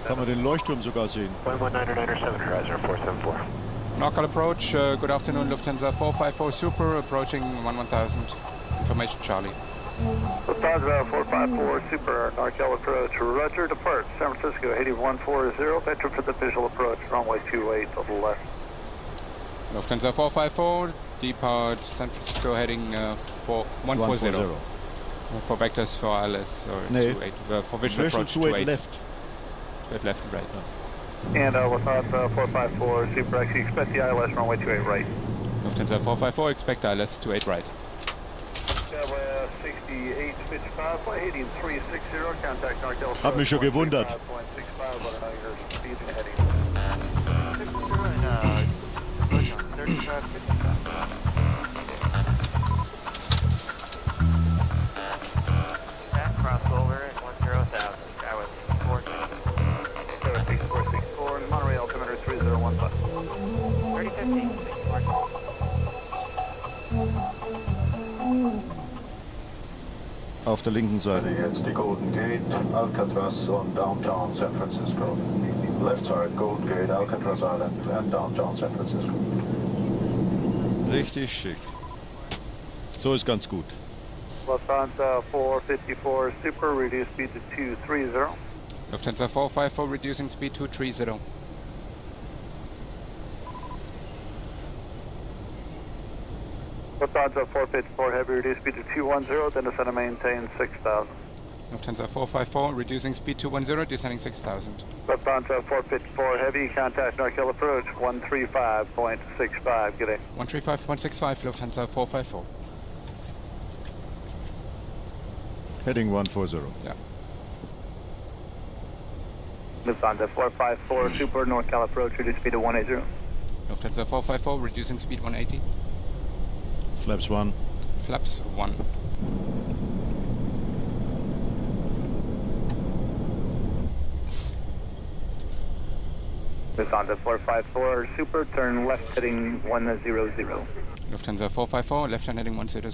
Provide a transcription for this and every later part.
Kann man den Leuchtturm sogar sehen. 11997, Horizon 474. Local approach, good afternoon, Lufthansa 454 Super, approaching 1000. Information Charlie. Lufthansa 454 Super, Norcal approach, Roger, depart, San Francisco, heading 140, vector for the visual approach, runway 28 to the left. Lufthansa 454, depart San Francisco, heading 140. For vectors for ILS or 28, for visual approach 28 left. 28 left and right. And Lufthansa 454 Super, actually expect the ILS runway 28 right. Lufthansa 454, expect ILS 28 right. 6855, flight heading 360, contact Norcal. Hab mich schon gewundert. Crossover at 10,000, sky with 464, Monterey altimeter 3015. 3015, Auf der linken Seite. Jetzt die Golden Gate, Alcatraz und Downtown San Francisco. Left side, Golden Gate, Alcatraz Island and Downtown San Francisco. Richtig schick. So ist ganz gut. Lufthansa 454 Super, reduce speed to 230. Lufthansa 454, reducing speed to 230. Lufthansa 454 Heavy, reduce speed to 210, then descend and maintain 6,000. Lufthansa 454, reducing speed to 10, descending 6000. Lufthansa 454 Heavy, contact Norcal approach 135.65, good day. 135.65, Lufthansa 454. Heading 140. Yeah. Lufthansa 454 Super, Norcal approach, reduce speed to 180. Lufthansa 454, reducing speed 180. Flaps 1. Flaps 1. Lufthansa 454 Super, turn left heading 100. Lufthansa 454, left hand heading 100.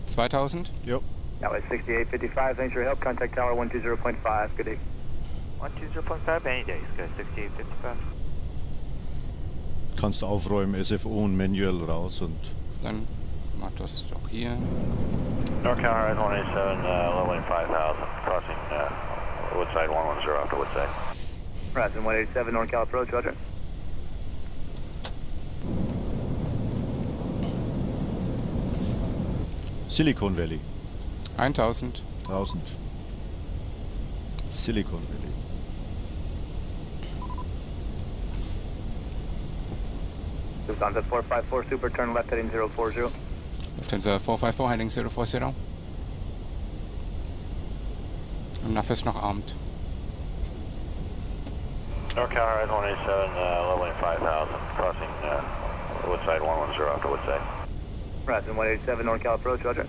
2000. Jo. Now at 6855, thanks for your help. Contact tower 120.5. Good day. 120.5, any day, sky 6855. Kannst du aufräumen, SFO und Manual raus und... Dann mach das doch hier. NorCal Horizon 187, leveling 5000, crossing Woodside 110 after Woodside. Horizon 187, NorCal approach, roger. Silicon Valley. 1000. 1000. Silicon Valley. Lufthansa 454 Super, turn left heading 040. Lufthansa 454, heading 040. Und NAV ist noch armed. NorCal Horizon 187, leveling 5000, crossing Woodside 110 after Woodside. Horizon 187, NorCal approach, roger.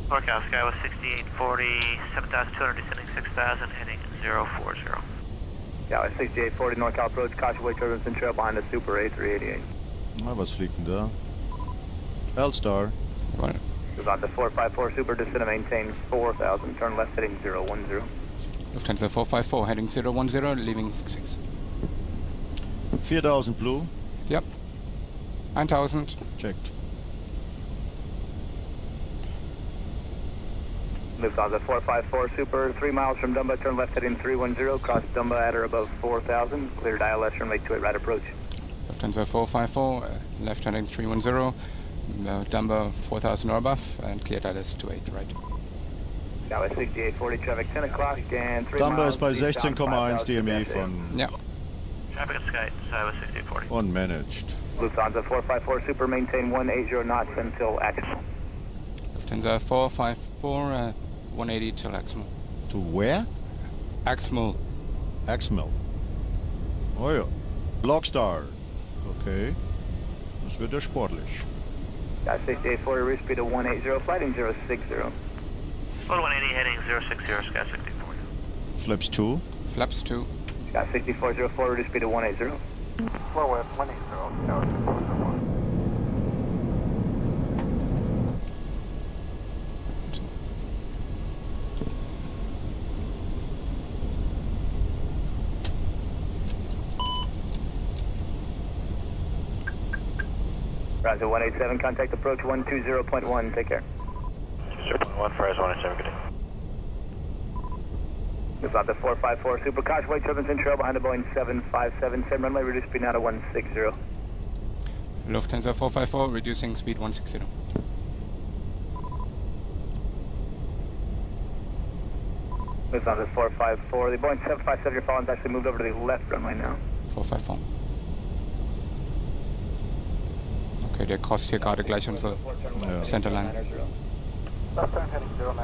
NorCal sky was 6840, 7,200 descending 6,000, heading 040. Yeah, at 6840, NorCal approach, caution wake turbulence and trail behind the Super A380. Na, was fliegt denn da? L-Star. Lufthansa 454 Super, descend and maintain 4,000, turn left heading 010. Lufthansa 454, heading 010, leaving 6. 4000 blue. Yep. 1000. Checked. Lufthansa 454 Super, 3 miles from Dumba, turn left heading 310, cross Dumba at or above 4,000, cleared ILS, runway 28 right approach. Lufthansa 454, left heading 310, Dumba 4000 or above, and cleared ILS 28 right. Now at 6840, traffic 10 o'clock and 3 Dumba miles. ist bei 16,1 DME von... Ja. Traffic at sky, sky was 6840. Unmanaged. Lufthansa 454 Super, maintain 180 knots until action. Lufthansa 454, 180 till Axmal. To where? Axmal. Axmal. Oh ja. Blockstar. Okay. Das wird ja sportlich. Got 6840, reach speed of 180, flighting 060. Photo 180 heading 060, sky 6440. Flaps 2. Flaps 2. Got 6404, reduce speed of 180. Flow at 180, tower 401. Roger, 187, contact approach 120.1, take care. 0.1 for S187, good day. This is out the 454 Super, caution weight turbines in trail behind the Boeing 757, same runway, reduce speed now to 160. Lufthansa 454, reducing speed 160. This is on the 454, the Boeing 757 you're following is actually moved over to the left runway now. 454. Okay, der crossed hier gerade gleich unsere Centerline. Left turn heading 090,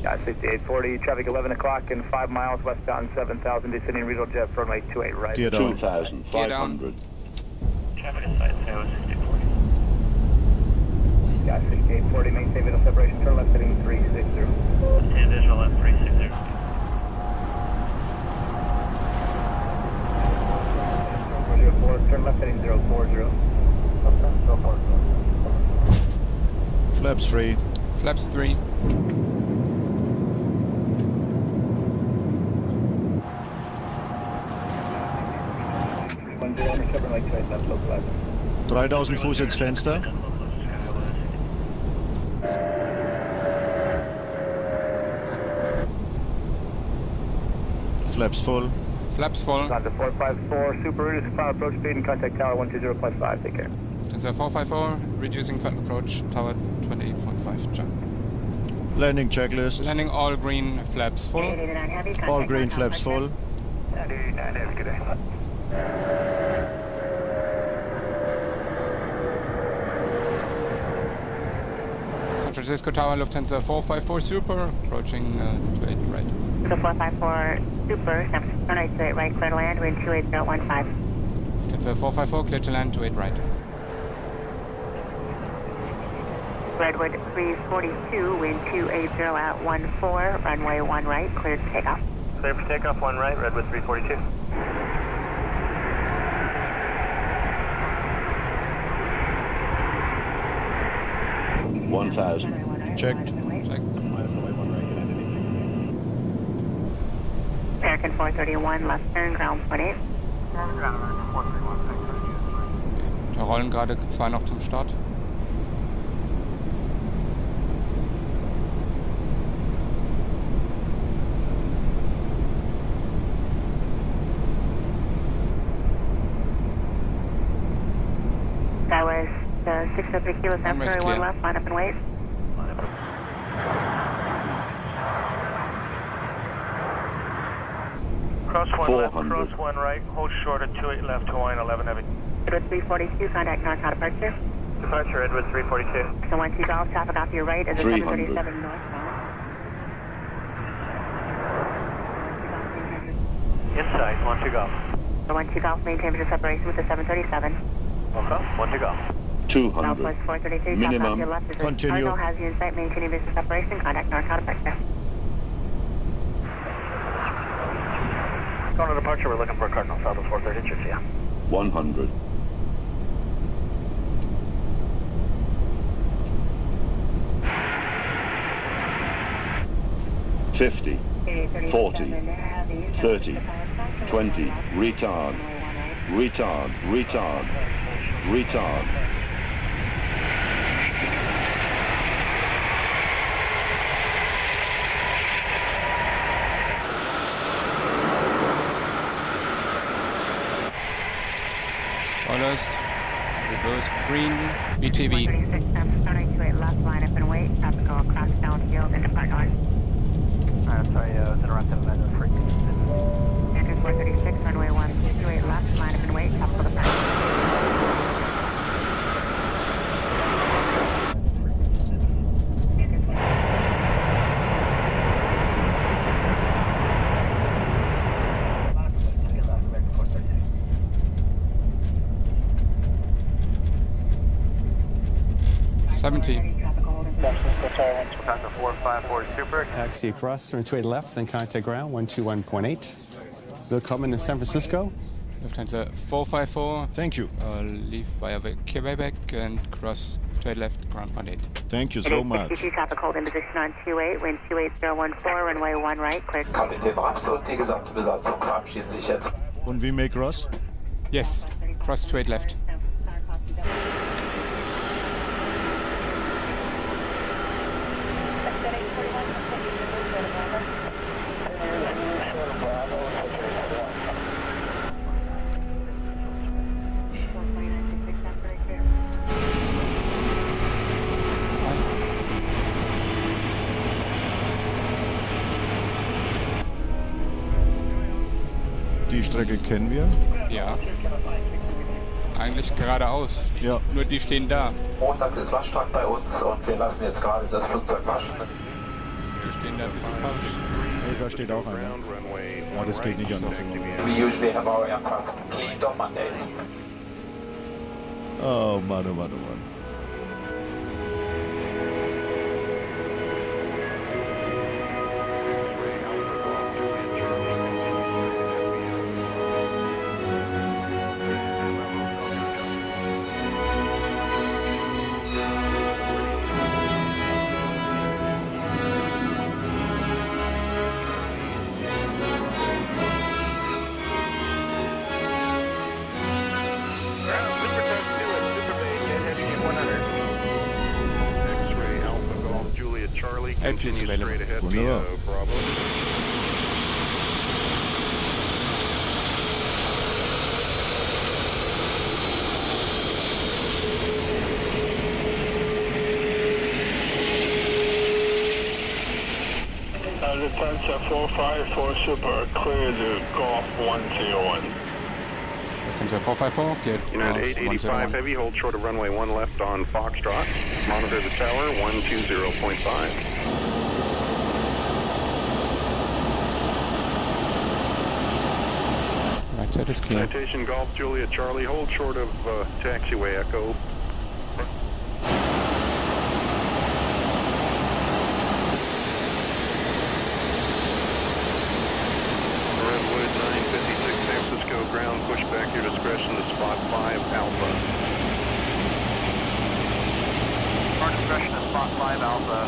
yeah, 6840, traffic 11 o'clock and 5 miles westbound 7000, descending regional jet for runway 28 right. Gear down. 2,500. Traffic is side 6040. Yeah, 6840, maintain visual separation, turn left heading 360. And visual left 360. Turn left heading 040. Flaps 3. Flaps 3. One zero, recover right choice, left, local left. 3000 Fuß ins Fenster. Flaps full. Flaps full. On the 454 Super, reduce final approach speed and contact tower 120.5, take care. Lufthansa 454, reducing final approach, tower 28.5, jump. Landing checklist. Landing all green flaps full. All green flaps full. 99 Heavy, good day. San Francisco Tower, Lufthansa 454 Super, approaching 28 right. The 454 Super, San Francisco, 28 right, clear to land, wind 28015. Lufthansa 454, clear to land, 28 right. Redwood 342, wind 280 at 14, runway 1 right, cleared to takeoff. Clear for takeoff, 1 right, Redwood 342. Checked. Checked. American 431, left turn, ground 28. Da rollen gerade 2 noch zum Start. That was the 603 Kilo San Runway's Francisco, 1 clear. left, line up and wait. Cross 1 left, 400. cross 1 right, hold short at 28 left, Hawaiian 11 Heavy. Redwood 342, contact northbound departure. Departure, Redwood 342. So 12 Golf, traffic off your right is a 300. 737 northbound. Inside, 1-2 Golf. So 12 Golf, maintain visual separation with the 737. Welcome, 1-2 Golf. Southwest 200. 432, Minimum. top off your left is a Continue. Cardinal, has you in sight, maintaining visual separation, contact northbound departure. Going to departure, we're looking for Cardinal, Southwest 432, see ya. 100. $50, 40, 30, 20, retard, retard, retard, retard. Spoilers, reverse green, BTV. 436, San Francisco, 928 left, line up and wait, traffic go across downfield and depart north. Alright, sorry, I was interrupted, I was freaking. American 436, runway 128 left, line up and wait, traffic go depart. Lufthansa 454 Super. Taxi across, turn to left, then contact ground 121.8. Willkommen in San Francisco. Lufthansa 454. Thank you. Leave via Quebec and cross to left, ground 18. Thank you so much. 62 traffic hold in position on 28, wind 28014, runway 1 right, cleared. Kapitän Brabs und die gesamte Besatzung verabschieden sich jetzt. Und wie make Ross? Yes. Cross straight left. Die Strecke kennen wir. Ja. Eigentlich geradeaus. Ja. Nur die stehen da. Montag ist Waschtag bei uns und wir lassen jetzt gerade das Flugzeug waschen. Wir stehen da ein bisschen falsch. Nee, da steht auch einer. Ja, das geht nicht anders. We usually have our aircraft cleaned on Mondays. Oh Mann, oh Mann, oh Mann. LP is available. Wunderbar. Lufthansa 454 Super, clear to Golf 101. Lufthansa 454, cleared United Golf 885 101. Heavy, hold short of runway 1 left on Foxtrot. Monitor the tower, 120.5. Right side is clear. Citation Golf Juliet Charlie, hold short of taxiway Echo. Redwood 956 San Francisco ground, push back your discretion to spot 5 Alpha. Our discretion is spot 5 Alpha,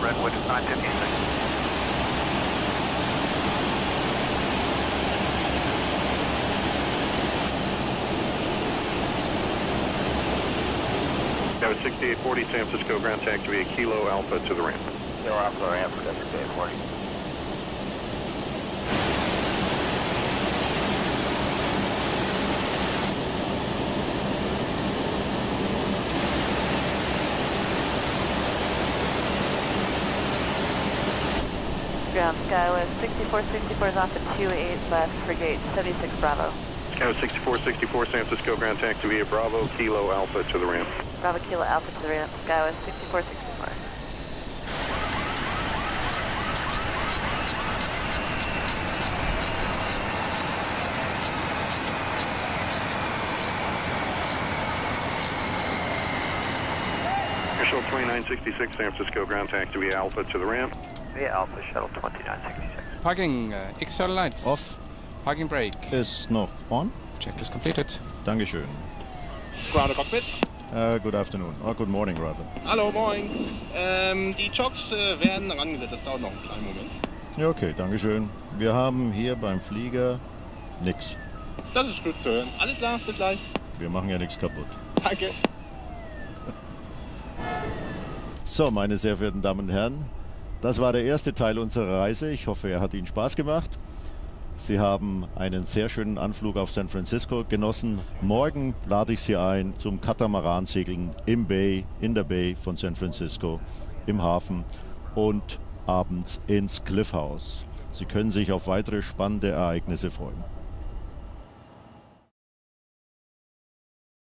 Redwood 956. That was 6840 San Francisco ground taxiway Kilo Alpha to the ramp. Zero Alpha ramp for 6840. Ground Skyway 6464 is off at 28 left for gate 76 Bravo. Sky 6464 San Francisco ground taxiway Bravo Kilo Alpha to the ramp. Bravo Kilo Alpha to the ramp. Skyway 6464. Shuttle 2966 San Francisco ground taxiway Alpha to the ramp. Via Alpha Shuttle 2966. Parking, external lights. Off. Parking brake. Ist noch on. Check is completed. Dankeschön. Ground Cockpit. Good afternoon. Or good morning, rather. Hallo, moin. Die Chocks werden rangesetzt, das dauert noch einen kleinen Moment. Ja, okay, Dankeschön. Wir haben hier beim Flieger nix. Das ist gut zu hören. Alles klar, bis gleich. Wir machen ja nichts kaputt. Danke. So, meine sehr verehrten Damen und Herren, das war der erste Teil unserer Reise. Ich hoffe, er hat Ihnen Spaß gemacht. Sie haben einen sehr schönen Anflug auf San Francisco genossen. Morgen lade ich Sie ein zum Katamaran-Segeln in der Bay von San Francisco, im Hafen und abends ins Cliff House. Sie können sich auf weitere spannende Ereignisse freuen.